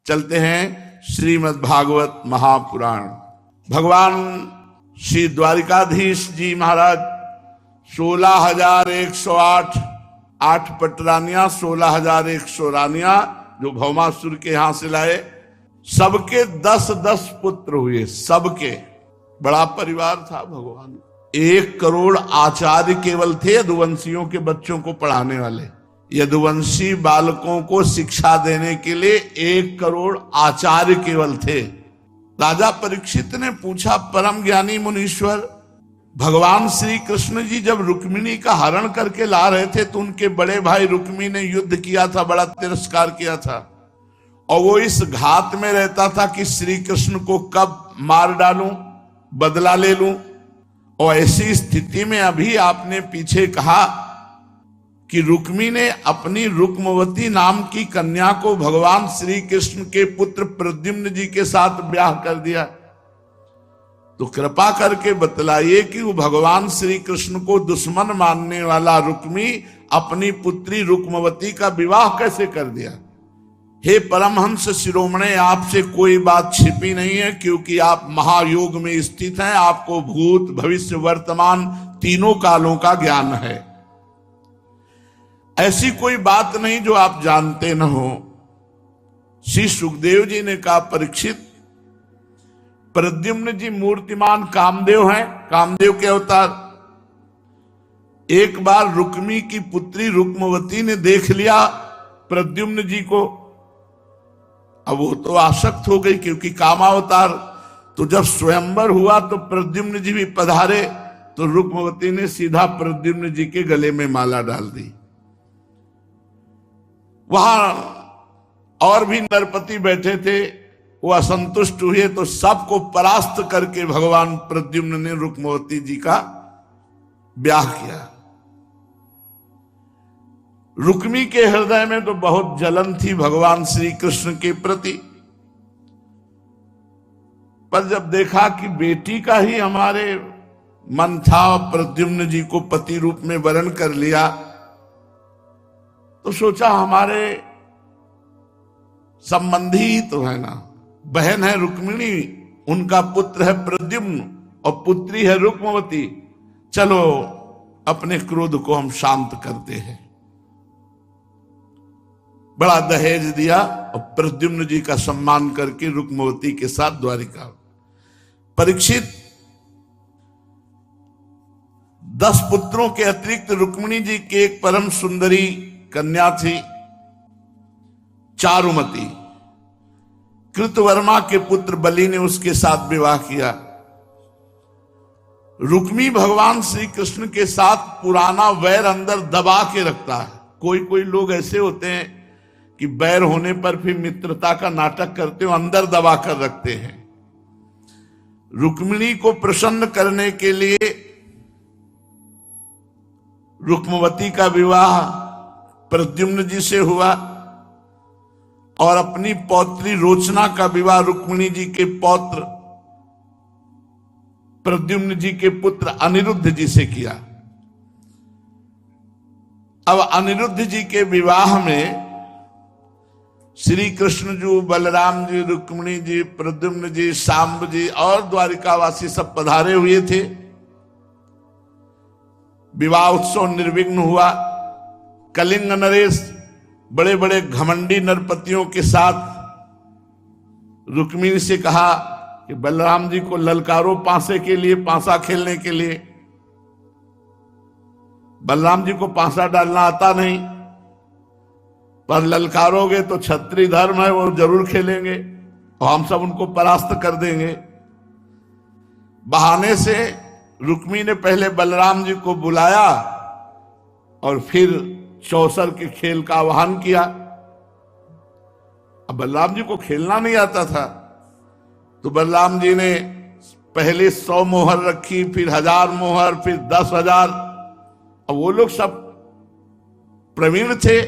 चलते हैं श्रीमद् भागवत महापुराण। भगवान श्री द्वारिकाधीश जी महाराज 16,108 8 पटरानियां, 16,100 रानियां जो भौमासुर के यहां से लाए, सबके 10-10 पुत्र हुए। सबके बड़ा परिवार था। भगवान 1 करोड़ आचार्य केवल थे यदुवंशियों के बच्चों को पढ़ाने वाले। यदुवंशी बालकों को शिक्षा देने के लिए 1 करोड़ आचार्य केवल थे। राजा परीक्षित ने पूछा, परम ज्ञानी मुनीश्वर, भगवान श्री कृष्ण जी जब रुक्मिणी का हरण करके ला रहे थे तो उनके बड़े भाई रुक्मी ने युद्ध किया था, बड़ा तिरस्कार किया था, और वो इस घात में रहता था कि श्री कृष्ण को कब मार डालूं, बदला ले लूं। और ऐसी स्थिति में अभी आपने पीछे कहा कि रुक्मी ने अपनी रुक्मवती नाम की कन्या को भगवान श्री कृष्ण के पुत्र प्रद्युम्न जी के साथ ब्याह कर दिया, तो कृपा करके बतलाइए कि वो भगवान श्री कृष्ण को दुश्मन मानने वाला रुक्मी अपनी पुत्री रुक्मवती का विवाह कैसे कर दिया। हे परमहंस शिरोमणे, आपसे कोई बात छिपी नहीं है, क्योंकि आप महायोग में स्थित हैं। आपको भूत भविष्य वर्तमान तीनों कालों का ज्ञान है। ऐसी कोई बात नहीं जो आप जानते न हो। श्री सुखदेव जी ने कहा, परीक्षित, प्रद्युम्न जी मूर्तिमान कामदेव हैं, कामदेव के अवतार। एक बार रुक्मी की पुत्री रुक्मवती ने देख लिया प्रद्युम्न जी को, अब वो तो आसक्त हो गई क्योंकि कामावतार। तो जब स्वयंवर हुआ तो प्रद्युम्न जी भी पधारे, तो रुक्मवती ने सीधा प्रद्युम्न जी के गले में माला डाल दी। वहां और भी नरपति बैठे थे, वो असंतुष्ट हुए, तो सबको परास्त करके भगवान प्रद्युम्न ने रुक्मवती जी का ब्याह किया। रुक्मी के हृदय में तो बहुत जलन थी भगवान श्री कृष्ण के प्रति, पर जब देखा कि बेटी का ही हमारे मन था, प्रद्युम्न जी को पति रूप में वरण कर लिया, तो सोचा हमारे संबंधी तो है ना, बहन है रुक्मिणी, उनका पुत्र है प्रद्युम्न और पुत्री है रुक्मवती, चलो अपने क्रोध को हम शांत करते हैं। बड़ा दहेज दिया और प्रद्युम्न जी का सम्मान करके रुक्मवती के साथ द्वारिका। परीक्षित, 10 पुत्रों के अतिरिक्त रुक्मिणी जी की एक परम सुंदरी कन्या थी, चारुमती। कृतवर्मा के पुत्र बलि ने उसके साथ विवाह किया। रुक्मी भगवान श्री कृष्ण के साथ पुराना वैर अंदर दबा के रखता है। कोई कोई लोग ऐसे होते हैं कि बैर होने पर फिर मित्रता का नाटक करते हो, अंदर दबा कर रखते हैं। रुक्मिणी को प्रसन्न करने के लिए रुक्मवती का विवाह प्रद्युम्न जी से हुआ और अपनी पौत्री रोचना का विवाह रुक्मिणी जी के पौत्र प्रद्युम्न जी के पुत्र अनिरुद्ध जी से किया। अब अनिरुद्ध जी के विवाह में श्री कृष्ण जी, बलराम जी, रुक्मिणी जी, प्रद्युम्न जी, सांब जी और द्वारिकावासी सब पधारे हुए थे। विवाह उत्सव निर्विघ्न हुआ। कलिंग नरेश बड़े बड़े घमंडी नरपतियों के साथ रुक्मिणी से कहा कि बलराम जी को ललकारो पांसे के लिए, पांसा खेलने के लिए। बलराम जी को पांसा डालना आता नहीं, पर ललकारोगे तो क्षत्रिय धर्म है, वो जरूर खेलेंगे और हम सब उनको परास्त कर देंगे। बहाने से रुक्मी ने पहले बलराम जी को बुलाया और फिर चौसर के खेल का आह्वान किया। अब बलराम जी को खेलना नहीं आता था, तो बलराम जी ने पहले 100 मोहर रखी, फिर 1000 मोहर, फिर 10,000। अब वो लोग सब प्रवीण थे,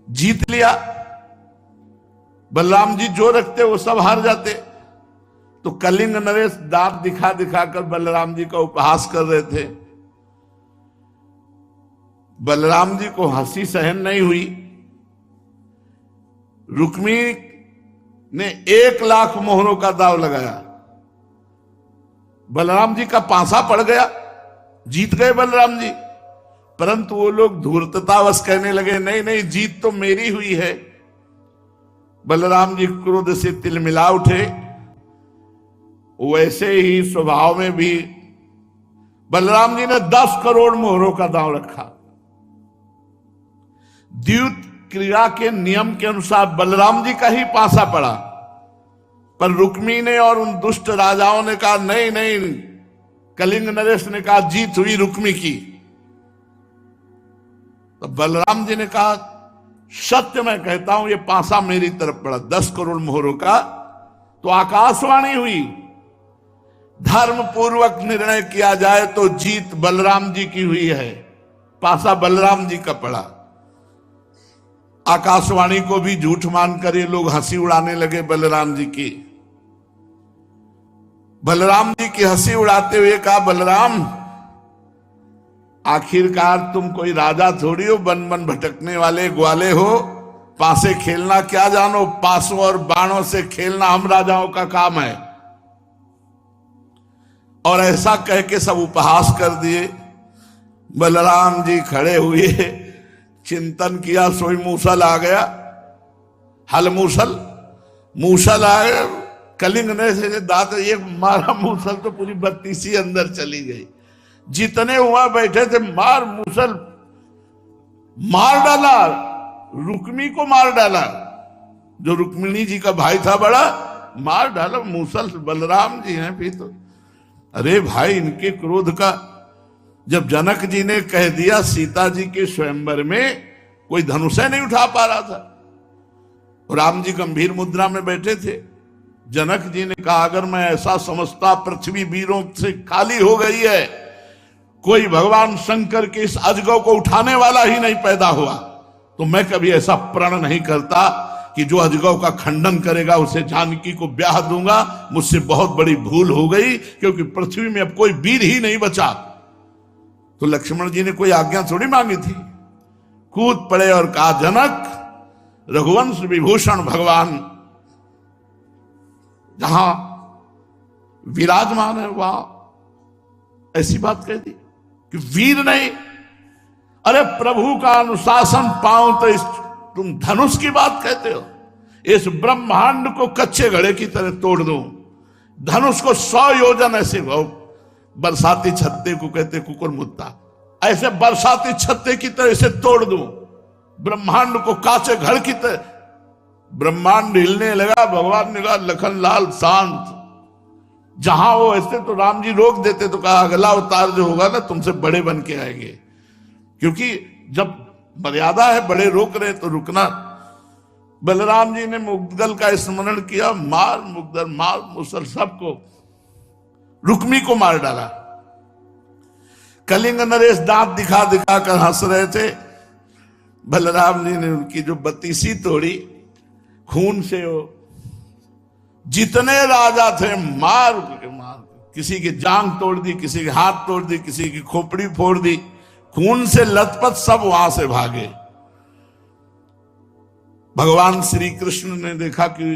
जीत लिया। बलराम जी जो रखते वो सब हार जाते। तो कलिंग नरेश दांत दिखा दिखा कर बलराम जी का उपहास कर रहे थे। बलराम जी को हंसी सहन नहीं हुई। रुक्मी ने 1,00,000 मोहरों का दाव लगाया। बलराम जी का पांसा पड़ गया, जीत गए बलराम जी। परंतु वो लोग धूर्ततावश कहने लगे, नहीं नहीं, जीत तो मेरी हुई है। बलराम जी क्रोध से तिलमिला उठे। वैसे ही स्वभाव में भी बलराम जी ने 10 करोड़ मोहरों का दांव रखा। द्यूत क्रिया के नियम के अनुसार बलराम जी का ही पांसा पड़ा, पर रुक्मी ने और उन दुष्ट राजाओं ने कहा नहीं नहीं, कलिंग नरेश ने कहा जीत हुई रुक्मी की। तो बलराम जी ने कहा सत्य मैं कहता हूं, ये पांसा मेरी तरफ पड़ा 10 करोड़ मोहरों का। तो आकाशवाणी हुई, धर्म पूर्वक निर्णय किया जाए तो जीत बलराम जी की हुई है, पांसा बलराम जी का पड़ा। आकाशवाणी को भी झूठ मानकर ये लोग हंसी उड़ाने लगे बलराम जी की। बलराम जी की हंसी उड़ाते हुए कहा, बलराम आखिरकार तुम कोई राजा थोड़ी हो, बन बन भटकने वाले ग्वाले हो, पासे खेलना क्या जानो, पासों और बाणों से खेलना हम राजाओं का काम है। और ऐसा कह के सब उपहास कर दिए। बलराम जी खड़े हुए, चिंतन किया, सोई मूसल आ गया, हल मूसल आ गया। कलिंग ने से दांत ये मारा, मूसल तो पूरी 32 अंदर चली गई। जितने हुआ बैठे थे मार मूसल मार डाला, रुक्मी को मार डाला, जो रुक्मिणी जी का भाई था बड़ा, मार डाला मूसल। बलराम जी हैं भी तो, अरे भाई इनके क्रोध का, जब जनक जी ने कह दिया सीता जी के स्वयंवर में कोई धनुष नहीं उठा पा रहा था, राम जी गंभीर मुद्रा में बैठे थे। जनक जी ने कहा अगर मैं ऐसा समझता पृथ्वी वीरों से खाली हो गई है, कोई भगवान शंकर के इस अजगव को उठाने वाला ही नहीं पैदा हुआ, तो मैं कभी ऐसा प्रण नहीं करता कि जो अजगव का खंडन करेगा उसे जानकी को ब्याह दूंगा। मुझसे बहुत बड़ी भूल हो गई, क्योंकि पृथ्वी में अब कोई वीर ही नहीं बचा। तो लक्ष्मण जी ने कोई आज्ञा थोड़ी मांगी थी, कूद पड़े और कहा जनक, रघुवंश विभूषण भगवान जहां विराजमान है वहां ऐसी बात कह दी कि वीर नहीं। अरे प्रभु का अनुशासन पाऊं तो तुम धनुष की बात कहते हो। इस ब्रह्मांड को कच्चे घड़े की तरह तोड़ दूं, धनुष को 100 योजन ऐसे बरसाती छत्ते को कहते कुकुर मुत्ता, ऐसे बरसाती छत्ते की तरह इसे तोड़ दूं, ब्रह्मांड को कांचे घर की तरह। ब्रह्मांड हिलने लगा। भगवान ने कहा लखनलाल शांत। जहां वो ऐसे तो राम जी रोक देते, तो कहा अगला अवतार जो होगा ना तुमसे बड़े बन के आएंगे, क्योंकि जब मर्यादा है, बड़े रोक रहे तो रुकना। बलराम जी ने मुद्गल का स्मरण किया, मार मुद्गल, मार मुसल, सबको, रुक्मी को मार डाला। कलिंग नरेश दांत दिखा दिखा कर हंस रहे थे। बलराम जी ने उनकी जो बत्तीसी तोड़ी, खून से वो जितने राजा थे मार मार, किसी की जांग तोड़ दी, किसी के हाथ तोड़ दी, किसी की खोपड़ी फोड़ दी, खून से लथपथ सब वहां से भागे। भगवान श्री कृष्ण ने देखा कि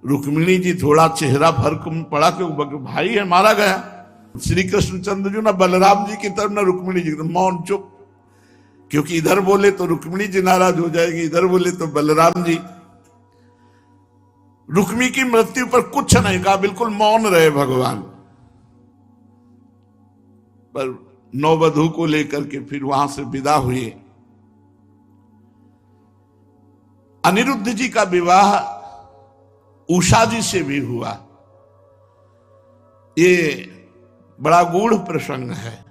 रुक्मिणी जी थोड़ा चेहरा फर्क पड़ा, क्योंकि भाई है मारा गया। श्री कृष्ण चंद्र जी ना बलराम जी की तरफ ना रुक्मिणी जी की तरफ, मौन चुप, क्योंकि इधर बोले तो रुक्मिणी जी नाराज हो जाएगी, इधर बोले तो बलराम जी। रुक्मी की मृत्यु पर कुछ नहीं कहा, बिल्कुल मौन रहे भगवान। पर नववधू को लेकर के फिर वहां से विदा हुए। अनिरुद्ध जी का विवाह उषा जी से भी हुआ। ये बड़ा गूढ़ प्रसंग है।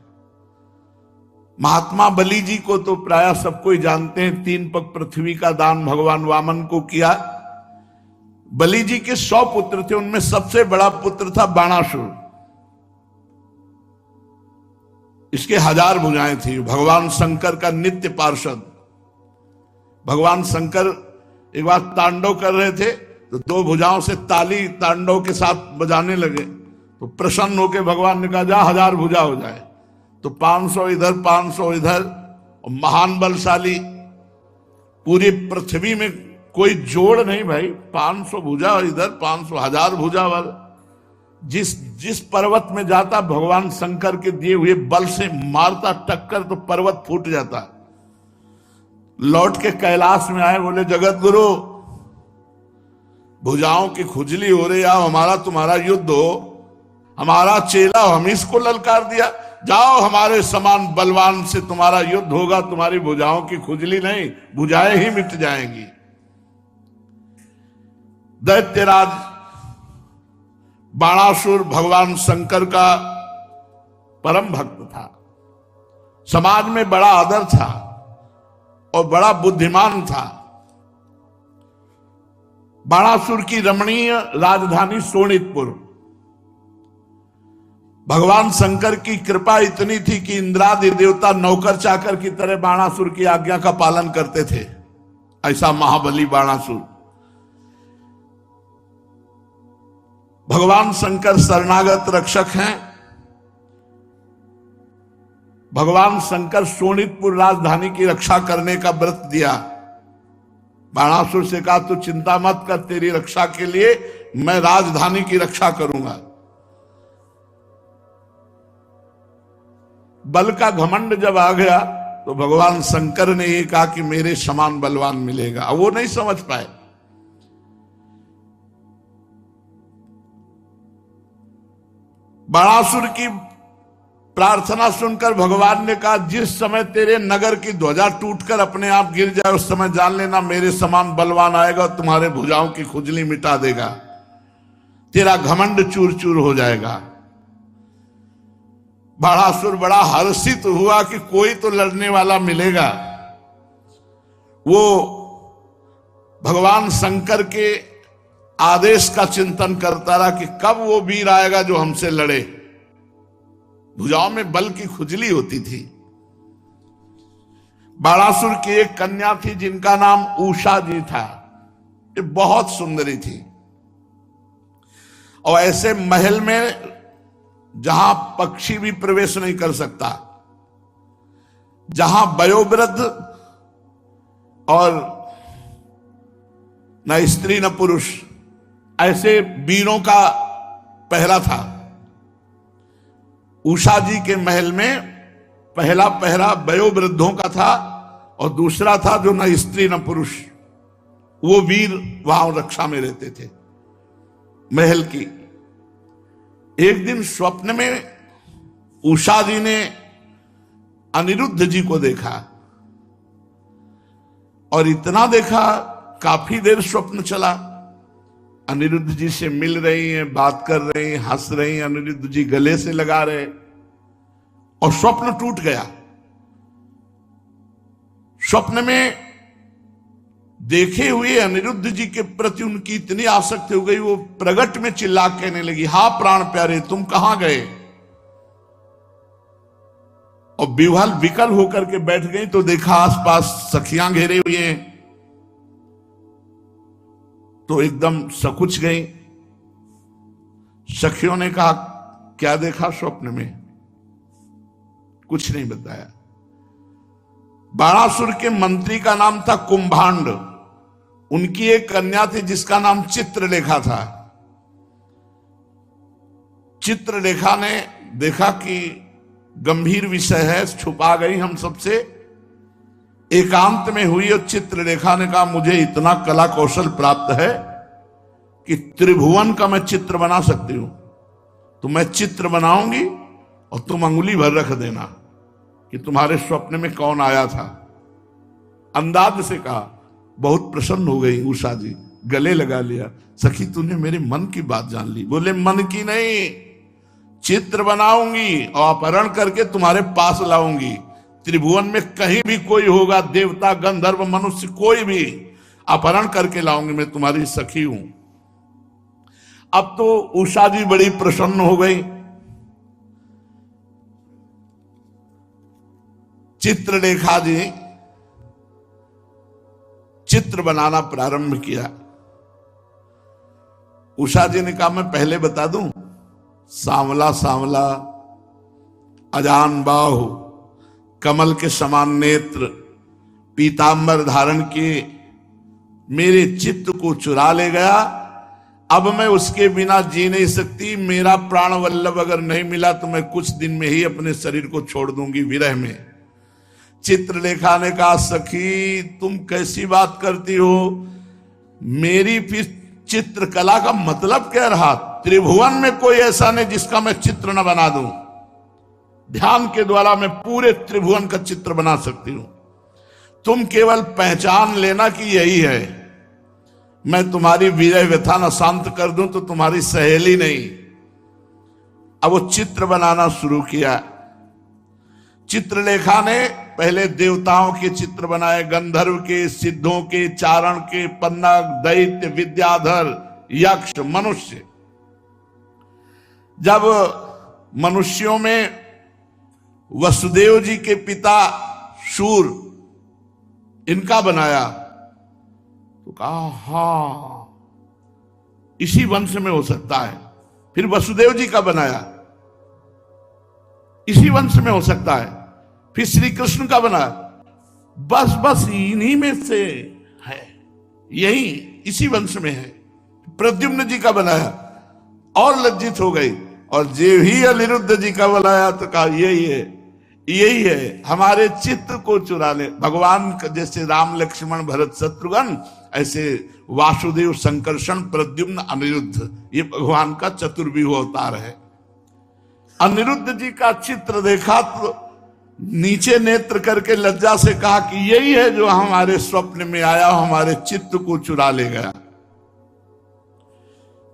महात्मा बलि जी को तो प्राय सबको ही जानते हैं, 3 पग पृथ्वी का दान भगवान वामन को किया। बलि जी के 100 पुत्र थे, उनमें सबसे बड़ा पुत्र था बाणासुर। इसके 1000 भुजाएं थी। भगवान शंकर का नित्य पार्षद। भगवान शंकर एक बार तांडव कर रहे थे, तो 2 भुजाओं से ताली तांडव के साथ बजाने लगे, तो प्रसन्न होकर भगवान ने कहा जा 1000 भुजा हो जाए। तो 500 इधर 500 इधर, और महान बलशाली, पूरी पृथ्वी में कोई जोड़ नहीं भाई, 500 भुजा और इधर 500 हजार भुजा वाला। जिस जिस पर्वत में जाता भगवान शंकर के दिए हुए बल से मारता टक्कर तो पर्वत फूट जाता। लौट के कैलाश में आए, बोले जगत गुरु भुजाओं की खुजली हो रही, आओ हमारा तुम्हारा युद्ध हो, हमारा चेला हम इसको ललकार दिया, जाओ हमारे समान बलवान से तुम्हारा युद्ध होगा, तुम्हारी भुजाओं की खुजली नहीं, भुजाएं ही मिट जाएंगी। दैत्यराज बाणासुर भगवान शंकर का परम भक्त था, समाज में बड़ा आदर था और बड़ा बुद्धिमान था। बाणासुर की रमणीय राजधानी शोणितपुर। भगवान शंकर की कृपा इतनी थी कि इंद्रादि देवता नौकर चाकर की तरह बाणासुर की आज्ञा का पालन करते थे। ऐसा महाबली बाणासुर। भगवान शंकर शरणागत रक्षक हैं। भगवान शंकर शोणितपुर राजधानी की रक्षा करने का व्रत दिया। बाणासुर से कहा तू चिंता मत कर, तेरी रक्षा के लिए मैं राजधानी की रक्षा करूंगा। बल का घमंड जब आ गया तो भगवान शंकर ने ये कहा कि मेरे समान बलवान मिलेगा। अब वो नहीं समझ पाए। बाणासुर की प्रार्थना सुनकर भगवान ने कहा जिस समय तेरे नगर की ध्वजा टूटकर अपने आप गिर जाए उस समय जान लेना मेरे समान बलवान आएगा और तुम्हारे भुजाओं की खुजली मिटा देगा, तेरा घमंड चूर चूर हो जाएगा। बाणासुर बड़ा हर्षित हुआ कि कोई तो लड़ने वाला मिलेगा। वो भगवान शंकर के आदेश का चिंतन करता रहा कि कब वो वीर आएगा जो हमसे लड़े। भुजाओं में बल की खुजली होती थी। बाणासुर की एक कन्या थी जिनका नाम उषा जी था। ये बहुत सुंदरी थी और ऐसे महल में जहां पक्षी भी प्रवेश नहीं कर सकता, जहां वयोवृद्ध और न स्त्री न पुरुष, ऐसे वीरों का पहरा था। उषा जी के महल में पहला पहरा वयोवृद्धों का था और दूसरा था जो न स्त्री न पुरुष। वो वीर वहां रक्षा में रहते थे महल की। एक दिन स्वप्न में उषा जी ने अनिरुद्ध जी को देखा और इतना देखा, काफी देर स्वप्न चला। अनिरुद्ध जी से मिल रही हैं, बात कर रही हैं, हंस रही हैं, अनिरुद्ध जी गले से लगा रहे और स्वप्न टूट गया। स्वप्न में देखे हुए अनिरुद्ध जी के प्रति उनकी इतनी आसक्ति हो गई, वो प्रगट में चिल्ला कहने लगी, हा प्राण प्यारे तुम कहां गए? और विह्वल विकल होकर के बैठ गई तो देखा आसपास सखियां घेरे हुए हैं, तो एकदम सकुच गई। सखियों ने कहा क्या देखा स्वप्न में? कुछ नहीं बताया। बाणासुर के मंत्री का नाम था कुंभांड। उनकी एक कन्या थी जिसका नाम चित्रलेखा था। चित्रलेखा ने देखा कि गंभीर विषय है, छुपा गई हम सबसे, एकांत में हुई। और चित्रलेखा ने कहा मुझे इतना कला कौशल प्राप्त है कि त्रिभुवन का मैं चित्र बना सकती हूं, तो मैं चित्र बनाऊंगी और तुम अंगुली भर रख देना कि तुम्हारे स्वप्न में कौन आया था। अंदाज से कहा। बहुत प्रसन्न हो गई उषा जी, गले लगा लिया। सखी तूने मेरे मन की बात जान ली। बोले मन की नहीं, चित्र बनाऊंगी और अपहरण करके तुम्हारे पास लाऊंगी। त्रिभुवन में कहीं भी कोई होगा, देवता गंधर्व मनुष्य कोई भी, अपहरण करके लाऊंगी, मैं तुम्हारी सखी हूं। अब तो उषा जी बड़ी प्रसन्न हो गई। चित्रलेखा जी चित्र बनाना प्रारंभ किया। उषा जी ने कहा मैं पहले बता दूं, सांवला सांवला, अजान बाहु, कमल के समान नेत्र, पीतांबर धारण किए, मेरे चित्त को चुरा ले गया, अब मैं उसके बिना जी नहीं सकती। मेरा प्राण वल्लभ अगर नहीं मिला तो मैं कुछ दिन में ही अपने शरीर को छोड़ दूंगी विरह में। चित्रलेखा ने कहा, सखी तुम कैसी बात करती हो, मेरी फिर चित्रकला का मतलब क्या रहा? त्रिभुवन में कोई ऐसा नहीं जिसका मैं चित्र न बना दूं। ध्यान के द्वारा मैं पूरे त्रिभुवन का चित्र बना सकती हूं। तुम केवल पहचान लेना कि यही है। मैं तुम्हारी विरह व्यथा न शांत कर दूं तो तुम्हारी सहेली नहीं। अब वो चित्र बनाना शुरू किया। चित्रलेखा ने पहले देवताओं के चित्र बनाए, गंधर्व के, सिद्धों के, चारण के, पन्नग, दैत्य, विद्याधर, यक्ष, मनुष्य। जब मनुष्यों में वसुदेव जी के पिता शूर, इनका बनाया तो कहा हा इसी वंश में हो सकता है। फिर वसुदेव जी का बनाया, इसी वंश में हो सकता है। फिर श्री कृष्ण का बनाया, बस इन्हीं में से है, यही इसी वंश में है। प्रद्युम्न जी का बनाया और लज्जित हो गई, और जे ही अनिरुद्ध जी का बनाया तो कहा यही है हमारे चित्त को चुरा ले। भगवान जैसे राम लक्ष्मण भरत शत्रुघ्न, ऐसे वासुदेव संकर्षण प्रद्युम्न अनिरुद्ध, ये भगवान का चतुर्व्यूह अवतार है। अनिरुद्ध जी का चित्र देखा तो नीचे नेत्र करके लज्जा से कहा कि यही है जो हमारे स्वप्न में आया, हमारे चित्त को चुरा ले गया।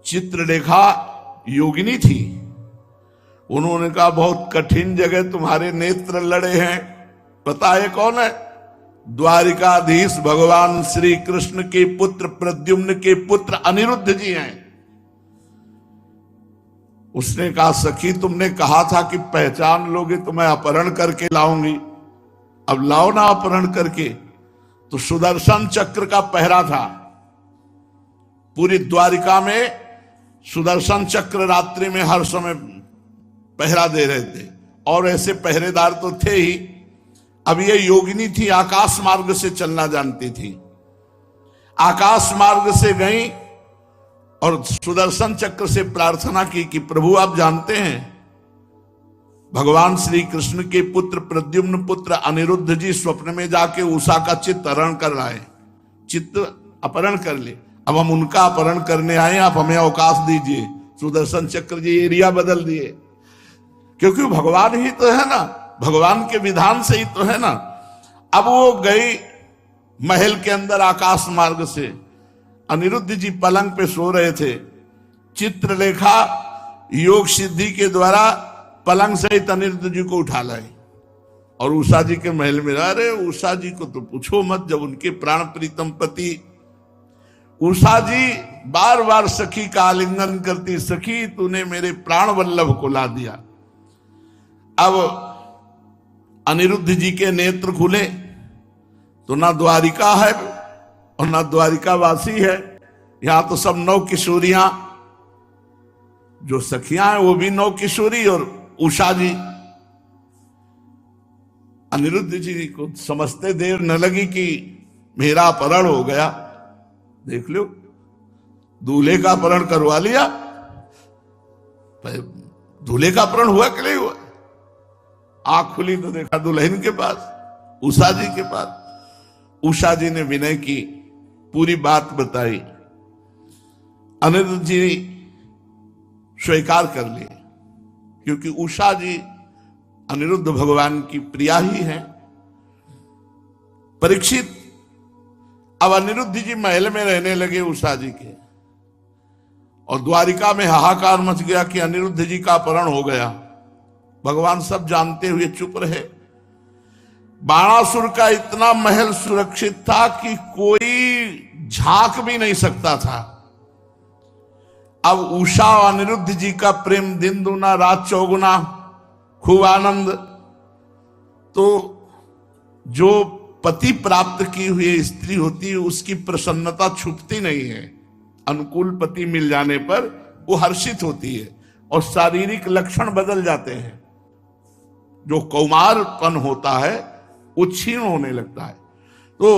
चित्रलेखा योगिनी थी, उन्होंने कहा बहुत कठिन जगह तुम्हारे नेत्र लड़े हैं। पता है कौन है? द्वारिकाधीश भगवान श्री कृष्ण के पुत्र प्रद्युम्न के पुत्र अनिरुद्ध जी हैं। उसने कहा, सखी तुमने कहा था कि पहचान लोगे तो मैं अपहरण करके लाऊंगी, अब लाओ ना अपहरण करके। तो सुदर्शन चक्र का पहरा था पूरी द्वारिका में। सुदर्शन चक्र रात्रि में हर समय पहरा दे रहे थे, और ऐसे पहरेदार तो थे ही। अब ये योगिनी थी, आकाश मार्ग से चलना जानती थी। आकाश मार्ग से गई और सुदर्शन चक्र से प्रार्थना की कि प्रभु आप जानते हैं भगवान श्री कृष्ण के पुत्र प्रद्युम्न पुत्र अनिरुद्ध जी स्वप्न में जाके उषा का चित्त हरण कर लाए, चित्त अपहरण कर ले। अब हम उनका अपहरण करने आए, आप हमें अवकाश दीजिए। सुदर्शन चक्र जी एरिया बदल दिए, क्योंकि भगवान ही तो है ना, भगवान के विधान से ही तो है ना। अब वो गई महल के अंदर आकाश मार्ग से। अनिरुद्ध जी पलंग पे सो रहे थे। चित्रलेखा योग सिद्धि के द्वारा पलंग सहित अनिरुद्ध जी को उठा लाई और उषा जी के महल में। अरे उषा जी को तो पूछो मत, जब उनके प्राण प्रीतम पति उषा जी बार बार सखी का आलिंगन करती, सखी तूने मेरे प्राण वल्लभ को ला दिया। अब अनिरुद्ध जी के नेत्र खुले तो ना द्वारिका है और ना द्वारिका वासी है, यहां तो सब नौ किशोरियां, जो सखियां हैं वो भी नौ किशोरी, और उषा जी। अनिरुद्ध जी को समझते देर न लगी कि मेरा अपहरण हो गया। देख लो, दूल्हे का अपहरण करवा लिया। दूल्हे का अपहरण हुआ कि नहीं हुआ? आंख खुली तो देखा दुल्हन के पास, उषा जी के पास। उषा जी ने विनय की, पूरी बात बताई। अनिरुद्ध जी स्वीकार कर लिए, क्योंकि उषा जी अनिरुद्ध भगवान की प्रिया ही है। परीक्षित अब अनिरुद्ध जी महल में रहने लगे उषा जी के, और द्वारिका में हाहाकार मच गया कि अनिरुद्ध जी का अपहरण हो गया। भगवान सब जानते हुए चुप रहे। बाणासुर का इतना महल सुरक्षित था कि कोई झांक भी नहीं सकता था। अब उषा और अनिरुद्ध जी का प्रेम दिन दूना रात चौगुना, खूब आनंद। तो जो पति प्राप्त की हुई स्त्री होती है उसकी प्रसन्नता छुपती नहीं है। अनुकूल पति मिल जाने पर वो हर्षित होती है और शारीरिक लक्षण बदल जाते हैं। जो कौमारपन होता है वो क्षीण होने लगता है। तो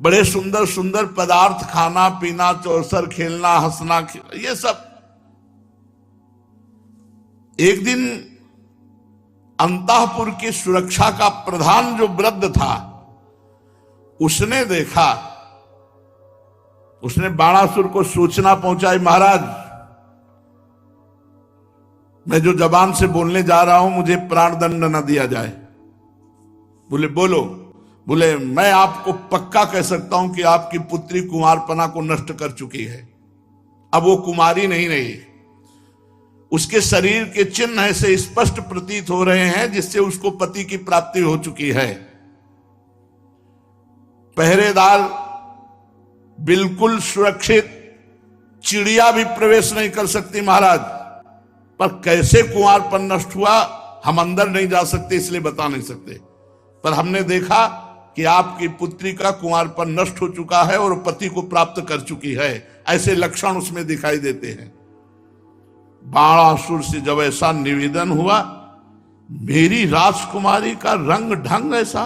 बड़े सुंदर सुंदर पदार्थ खाना पीना, चौसर खेलना, हंसना, ये सब। एक दिन अंतःपुर की सुरक्षा का प्रधान जो वृद्ध था, उसने देखा, उसने बाणासुर को सूचना पहुंचाई, महाराज मैं जो जबान से बोलने जा रहा हूं मुझे प्राणदंड न दिया जाए। बोले बोलो। बोले मैं आपको पक्का कह सकता हूं कि आपकी पुत्री कुमारपना को नष्ट कर चुकी है। अब वो कुमारी नहीं रही। उसके शरीर के चिन्ह ऐसे स्पष्ट प्रतीत हो रहे हैं जिससे उसको पति की प्राप्ति हो चुकी है। पहरेदार बिल्कुल सुरक्षित, चिड़िया भी प्रवेश नहीं कर सकती महाराज। पर कैसे कुंवारपन नष्ट हुआ हम अंदर नहीं जा सकते, इसलिए बता नहीं सकते। पर हमने देखा कि आपकी पुत्री का कुंवारपन नष्ट हो चुका है और पति को प्राप्त कर चुकी है, ऐसे लक्षण उसमें दिखाई देते हैं। बाणासुर से जब ऐसा निवेदन हुआ, मेरी राजकुमारी का रंग ढंग ऐसा,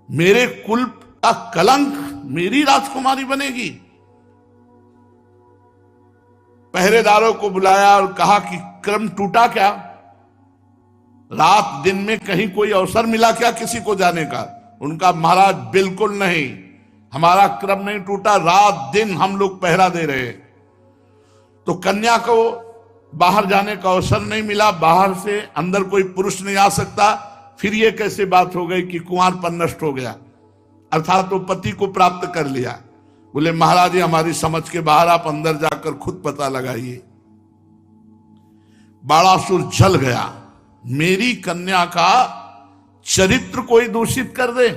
मेरे कुल का कलंक, मेरी राजकुमारी बनेगी। पहरेदारों को बुलाया और कहा कि क्रम टूटा क्या? रात दिन में कहीं कोई अवसर मिला क्या किसी को जाने का? उनका महाराज बिल्कुल नहीं, हमारा क्रम नहीं टूटा, रात दिन हम लोग पहरा दे रहे। तो कन्या को बाहर जाने का अवसर नहीं मिला, बाहर से अंदर कोई पुरुष नहीं आ सकता। फिर ये कैसे बात हो गई कि कुंवारपन नष्ट हो गया, अर्थात तो पति को प्राप्त कर लिया। बोले महाराज ये हमारी समझ के बाहर, आप अंदर जाकर खुद पता लगाइए। बाणासुर जल गया, मेरी कन्या का चरित्र कोई दूषित कर दे।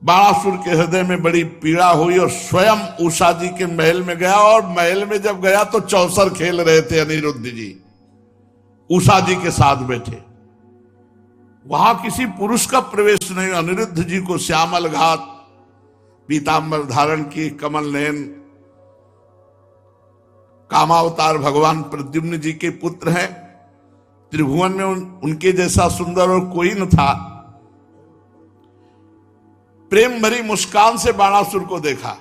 बाणासुर के हृदय में बड़ी पीड़ा हुई और स्वयं उषा जी के महल में गया। और महल में जब गया तो चौसर खेल रहे थे अनिरुद्ध जी, उषा जी के साथ बैठे। वहां किसी पुरुष का प्रवेश नहीं। अनिरुद्ध जी को श्यामल घात, पीतांबर धारण की, कमल नयन, कामावतार भगवान प्रद्युम्न जी के पुत्र हैं। त्रिभुवन में उनके जैसा सुंदर और कोई न था। प्रेम भरी मुस्कान से बाणासुर को देखा।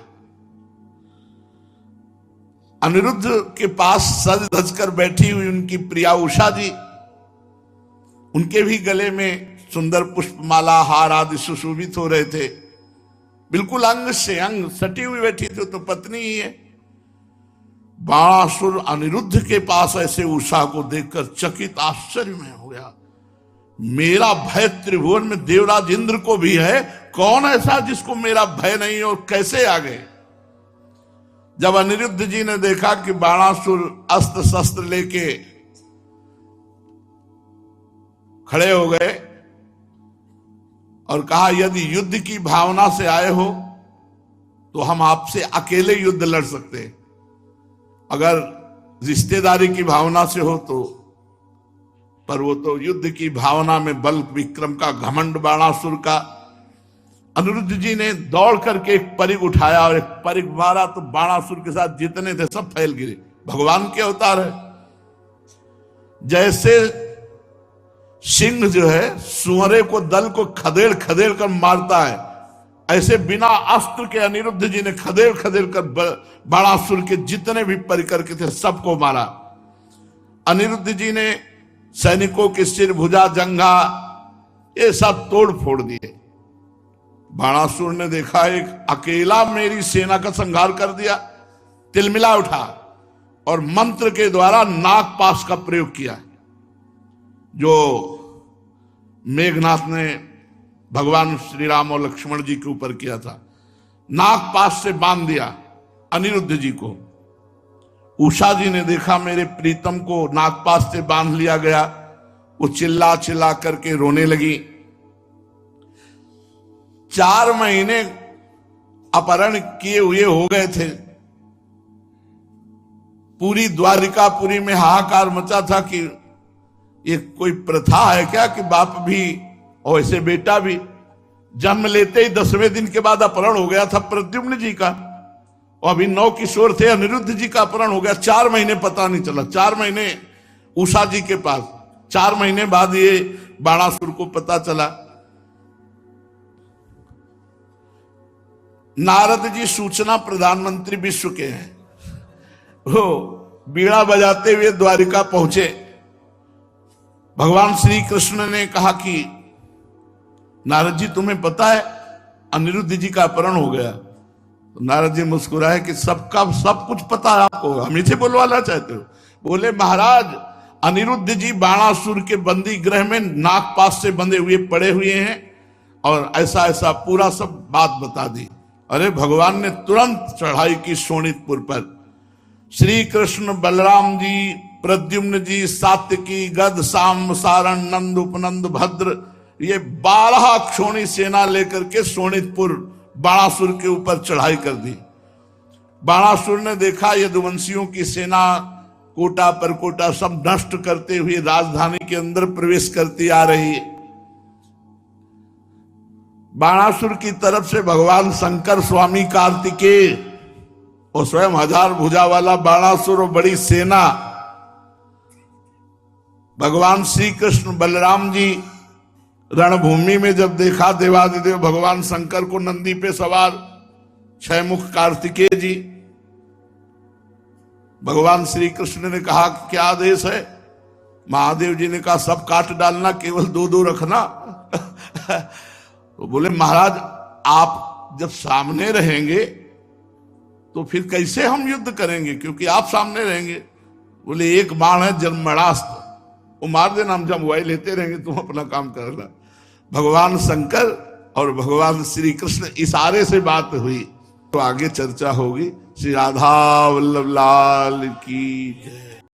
अनिरुद्ध के पास सज धज कर बैठी हुई उनकी प्रिया उषा जी, उनके भी गले में सुंदर पुष्पमाला, हार आदि सुशोभित हो रहे थे। बिल्कुल अंग से अंग सटी हुई बैठी थी, तो पत्नी ही है। बाणासुर अनिरुद्ध के पास ऐसे उषा को देखकर चकित आश्चर्य में हो गया। मेरा भय त्रिभुवन में देवराज इंद्र को भी है, कौन ऐसा जिसको मेरा भय नहीं और कैसे आ गए? जब अनिरुद्ध जी ने देखा कि बाणासुर अस्त्र शस्त्र लेके खड़े हो गए और कहा यदि युद्ध की भावना से आए हो तो हम आपसे अकेले युद्ध लड़ सकते हैं, अगर रिश्तेदारी की भावना से हो तो। पर वो तो युद्ध की भावना में बल विक्रम का घमंड बाणासुर का। अनिरुद्ध जी ने दौड़ करके एक परिग उठाया और एक परिग मारा तो बाणासुर के साथ जितने थे सब फैल गिरे। भगवान के अवतार है। जैसे सिंह जो है सुअरे को, दल को खदेड़ खदेड़ कर मारता है, ऐसे बिना अस्त्र के अनिरुद्ध जी ने खदेड़ खदेड़ कर बाणासुर के जितने भी परिकर के थे सबको मारा। अनिरुद्ध जी ने सैनिकों के सिर, भुजा, जंघा ये सब तोड़ फोड़ दिए। बाणासुर ने देखा एक अकेला मेरी सेना का संहार कर दिया, तिलमिला उठा और मंत्र के द्वारा नागपाश का प्रयोग किया, जो मेघनाथ ने भगवान श्री राम और लक्ष्मण जी के ऊपर किया था। नागपाश से बांध दिया अनिरुद्ध जी को। उषा जी ने देखा मेरे प्रीतम को नागपाश से बांध लिया गया, वो चिल्ला चिल्ला करके रोने लगी। 4 महीने अपहरण किए हुए हो गए थे। पूरी द्वारिकापुरी में हाहाकार मचा था कि ये कोई प्रथा है क्या कि बाप भी और ऐसे बेटा भी। जन्म लेते ही 10वें दिन के बाद अपहरण हो गया था प्रद्युम्न जी का, और अभी 9 किशोर थे, अनिरुद्ध जी का अपहरण हो गया। 4 महीने पता नहीं चला। 4 महीने उषा जी के पास, 4 महीने बाद ये बाणासुर को पता चला। नारद जी सूचना प्रधानमंत्री विश्व के हैं। वो बीड़ा बजाते हुए द्वारिका पहुंचे। भगवान श्री कृष्ण ने कहा कि नारद जी तुम्हें पता है अनिरुद्ध जी का अपहरण हो गया। तो नारद जी मुस्कुराए कि सबका सब कुछ पता है आपको, हम से बुलवाना चाहते हो? बोले महाराज अनिरुद्ध जी बाणासुर के बंदी गृह में नागपाश से बंधे हुए पड़े हुए हैं और ऐसा ऐसा पूरा सब बात बता दी। अरे भगवान ने तुरंत चढ़ाई की शोणितपुर पर। श्री कृष्ण बलराम जी, प्रद्युम्न जी, सात्यकी, गद, साम, सारण, नंद, उपनंद, भद्र, ये 12 क्षोणी सेना लेकर के शोणितपुर बाणासुर के ऊपर चढ़ाई कर दी। बाणासुर ने देखा यदुवंशियों की सेना कोटा पर कोटा सब नष्ट करते हुए राजधानी के अंदर प्रवेश करती आ रही है। बाणासुर की तरफ से भगवान शंकर, स्वामी कार्तिकेय और स्वयं 1000 भुजा वाला बाणासुर और बड़ी सेना। भगवान श्री कृष्ण बलराम जी रणभूमि में जब देखा देवादिदेव भगवान शंकर को नंदी पे सवार, 6 मुख कार्तिकेय जी, भगवान श्री कृष्ण ने कहा क्या आदेश है? महादेव जी ने कहा सब काट डालना, केवल 2-2 रखना। तो बोले महाराज आप जब सामने रहेंगे तो फिर कैसे हम युद्ध करेंगे, क्योंकि आप सामने रहेंगे। बोले एक बाण है जन्मणास्त्र, वो मार देना, हम जब वही लेते रहेंगे, तुम अपना काम करना। भगवान शंकर और भगवान श्री कृष्ण इशारे से बात हुई। तो आगे चर्चा होगी। श्री राधा वल्लभ लाल की जय।